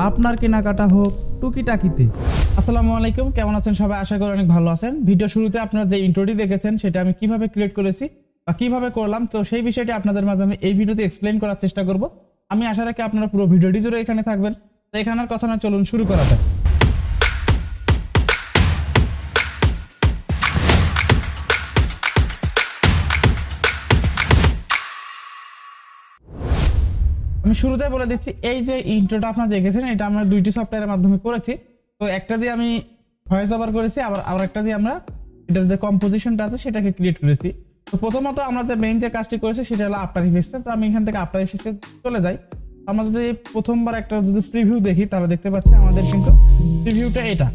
আপনার কেনাকাটা হোক টুকিটাকিতে। আসসালামু আলাইকুম, কেমন আছেন সবাই? আশা করি অনেক ভালো আছেন। ভিডিও শুরুতে আপনারা যে ইন্ট্রোটি দেখেছেন সেটা আমি কিভাবে ক্রিয়েট করেছি বা কিভাবে করলাম, তো সেই বিষয়টি আপনাদের মাঝে আমি এই ভিডিওতে এক্সপ্লেইন করার চেষ্টা করব। আমি আশা রাখি আপনারা পুরো ভিডিওটি জুড়ে এখানে থাকবেন। তো এখানের কথা না, চলুন শুরু করা যাক। আমি শুরুতে বলে দিচ্ছি, এই যে ইন্ট্রোটা আপনারা দেখেছেন এটা আমরা দুইটি সফটওয়্যারের মাধ্যমে করেছি। তো একটা দিয়ে আমি ভয়েস ওভার করেছি, আবার একটা দিয়ে আমরা এটার যে কম্পোজিশনটা আছে সেটাকে ক্রিয়েট করেছি। তো প্রথমত আমরা যে মেইন যে কাজটি করেছি সেটা হলো আফটার ইফেক্টস। তো আমি এখান থেকে আফটার ইফেক্টসে চলে যাই। আমরা যদি প্রথমবার একটা যদি প্রিভিউ দেখি তাহলে দেখতে পাচ্ছি আমাদের কিন্তু প্রিভিউটা এটা।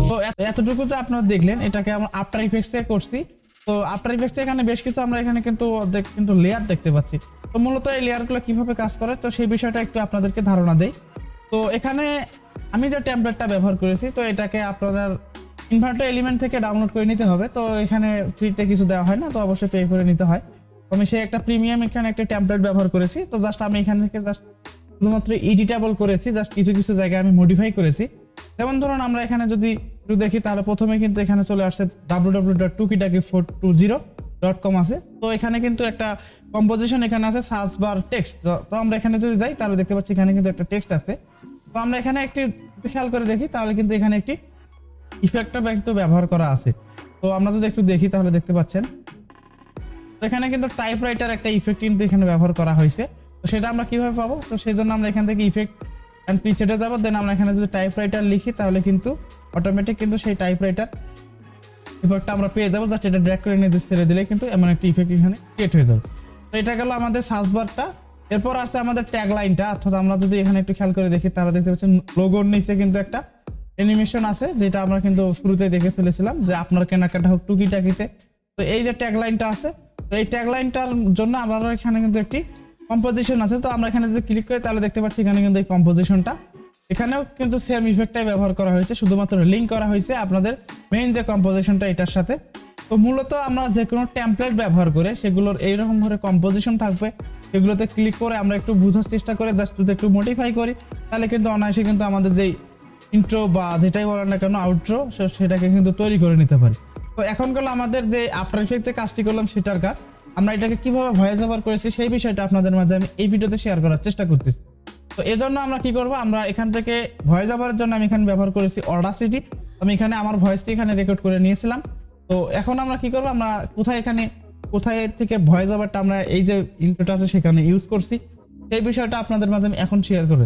তো এতটুকু যে আপনারা দেখলেন এটাকে আমরা আফটার ইফেক্টসে করছি। তো আফটার ইফেক্টসে এখানে বেশ কিছু আমরা এখানে কিন্তু লেয়ার দেখতে পাচ্ছি। তো মূলত এই লেয়ারগুলো কিভাবে কাজ করে তো সেই বিষয়টা একটু আপনাদেরকে ধারণা দেই। তো এখানে আমি যে টেমপ্লেটটা ব্যবহার করেছি, তো এটাকে আপনাদের ইনভার্টার এলিমেন্ট থেকে ডাউনলোড করে নিতে হবে। তো এখানে ফ্রিতে কিছু দেওয়া হয় না, তো অবশ্যই পে করে নিতে হয়। তো আমি সেই একটা প্রিমিয়াম এখানে একটা টেমপ্লেট ব্যবহার করেছি। তো জাস্ট আমি এখান থেকে জাস্ট শুধুমাত্র এডিটেবল করেছি, জাস্ট কিছু কিছু জায়গায় আমি মডিফাই করেছি। যেমন ধরুন আমরা এখানে যদি একটু দেখি তাহলে প্রথমে কিন্তু এখানে চলে আসছে www.tukitaki420.com আছে। তো এখানে কিন্তু একটা কম্পোজিশন এখানে আছে, সার্চ বার টেক্সট। তো আমরা এখানে যদি যাই তাহলে দেখতে পাচ্ছি এখানে কিন্তু একটা টেক্সট আছে। তো আমরা এখানে একটি খেয়াল করে দেখি তাহলে কিন্তু এখানে একটি ইফেক্টটা কিন্তু ব্যবহার করা আছে। তো আমরা যদি একটু দেখি তাহলে দেখতে পাচ্ছেন তো এখানে কিন্তু টাইপরাইটার একটা ইফেক্ট কিন্তু এখানে ব্যবহার করা হয়েছে। তো সেটা আমরা কিভাবে পাবো? তো সেই জন্য আমরা এখান থেকে ইফেক্ট অ্যান্ড প্রিসেটে যাবো। দেন আমরা এখানে যদি টাইপরাইটার লিখি তাহলে কিন্তু অটোমেটিক কিন্তু সেই টাইপরাইটার ইফেক্টটা আমরা পেয়ে যাবো। জাস্ট এটা ড্র্যাগ করে নিয়ে ছেড়ে দিলে কিন্তু এমন একটা ইফেক্ট এখানে ক্রিয়েট হয়ে যাবে। তো এটা গেল আমাদের সার্চ বারটা। এরপর আসছে আমাদের ট্যাগ লাইনটা, অর্থাৎ আমরা যদি এখানে একটু খেয়াল করে দেখি তাহলে দেখতে পাচ্ছেন লোগোর নিচে কিন্তু একটা অ্যানিমেশন আছে, যেটা আমরা কিন্তু শুরুতে দেখে ফেলেছিলাম যে আপনার কেনাকাটা হোক টুকিটাকিতে। তো এই যে ট্যাগ লাইনটা আছে, তো এই ট্যাগ লাইনটার জন্য আমরা এখানে কিন্তু একটি কম্পোজিশন আছে। তো আমরা এখানে যদি ক্লিক করি তাহলে দেখতে পাচ্ছি এখানে কিন্তু এই কম্পোজিশনটা, এখানেও কিন্তু সেম ইফেক্টটাই ব্যবহার করা হয়েছে, শুধুমাত্র লিঙ্ক করা হয়েছে আপনাদের মেইন যে কম্পোজিশনটা এটার সাথে। তো মূলত আমরা যে কোনো টেমপ্লেট ব্যবহার করে সেগুলোর এইরকম ভাবে কম্পোজিশন থাকবে, সেগুলোতে ক্লিক করে আমরা একটু বোঝার চেষ্টা করে জাস্ট যদি একটু মডিফাই করি তাহলে কিন্তু অনায়াসে কিন্তু আমাদের যেই ইন্ট্রো বা যেটাই বলেন না কেন আউট্রো, সেটাকে কিন্তু তৈরি করে নিতে পারি। তো এখন গেল আমাদের যে আফটার ইফেক্ট যে কাজটি করলাম সেটার কাজ। আমরা এটাকে কিভাবে ভয়েস ওভার করেছি সেই বিষয়টা আপনাদের মাঝে আমি এই ভিডিওতে শেয়ার করার চেষ্টা করতেছি। তো এজন্য আমরা কি করব, আমরা এখান থেকে ভয়েস ওভারের জন্য আমি এখানে ব্যবহার করেছি অডাসিটি। আমি এখানে আমার ভয়েসটি এখানে রেকর্ড করে নিয়েছিলাম। তো এখন আমরা কি করব, আমরা কোথায় থেকে ভয়েস ওভারটা আমরা এই যে ইন্ট্রোটা আছে সেখানে ইউজ করছি সেই বিষয়টা আপনাদের মাঝে আমি এখন শেয়ার করব।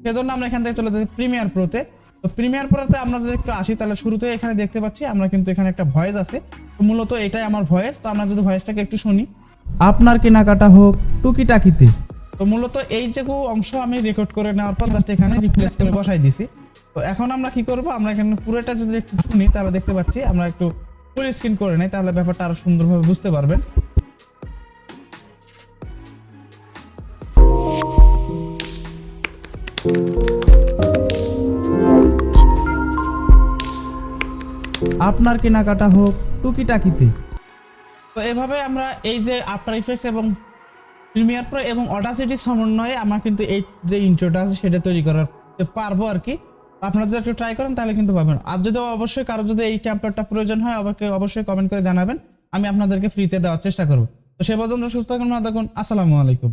সেজন্য আমরা এখান থেকে চলে যাই প্রিমিয়ার প্রোতে। তো প্রিমিয়ার প্রোতে আমরা যদি একটু আসি তাহলে শুরুতে এখানে দেখতে পাচ্ছি আমরা কিন্তু এখানে একটা ভয়েস আছে। তো মূলত এটাই আমার ভয়েস। তো আমরা যদি ভয়েসটাকে একটু শুনি, আপনার কেনাকাটা হোক টুকিটাকিতে। তো মূলত এই যে অংশ আমি রেকর্ড করে নেওয়ার পর জাস্ট এখানে রিপ্লেস করে বসাই দিছি। তো এখন আমরা কি করব, আমরা এখানে পুরোটা যদি একটু শুনি তাহলে দেখতে পাচ্ছি, আমরা একটু ফুল স্ক্রিন করে নেই তাহলে ব্যাপারটা আরো সুন্দরভাবে বুঝতে পারবেন। আপনার কেনাকাটা হোক টুকিটাকিতে। তো এভাবে আমরা এই যে আফটার ইফেক্টস এবং প্রিমিয়ার প্রো এবং অডাসিটির সমন্বয়ে আমরা কিন্তু এই যে ইন্ট্রোটা আছে সেটা তৈরি করতে পারবো আর কি। আপনারা যদি একটু ট্রাই করেন তাহলে কিন্তু পাবেন। আর যদি অবশ্যই কারো যদি এই টেমপ্লেটটা প্রয়োজন হয় আমাকে অবশ্যই কমেন্ট করে জানাবেন, আমি আপনাদেরকে ফ্রিতে দেওয়ার চেষ্টা করবো। তো সে পর্যন্ত সুস্থ থাকুন, ভালো থাকুন, আসসালামু আলাইকুম।